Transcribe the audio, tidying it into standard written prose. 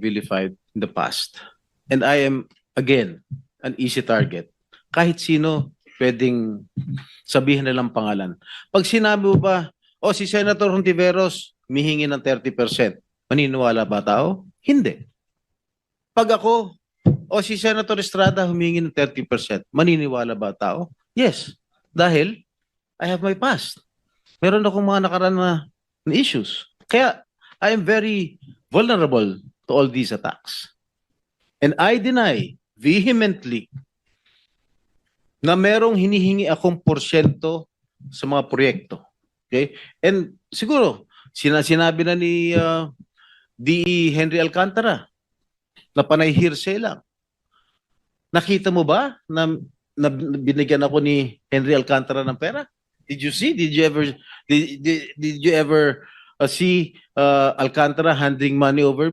vilified in the past. And I am, again, an easy target. Kahit sino pwedeng sabihin nilang pangalan. Pag sinabi mo ba, si Senator Hontiveros, humihingi ng 30%, maniniwala ba tao? Hindi. Pag ako, si Senator Estrada humingi ng 30%, maniniwala ba tao? Yes. Dahil, I have my past. Meron akong mga nakaraan na issues. Kaya, I am very vulnerable to all these attacks. And I deny vehemently na merong hinihingi akong porsyento sa mga proyekto. Okay? And siguro, sinabi na ni D.E. Henry Alcantara na panay hearsay lang. Nakita mo ba na binigyan ako ni Henry Alcantara ng pera? Did you see? Did you ever see Alcantara handing money over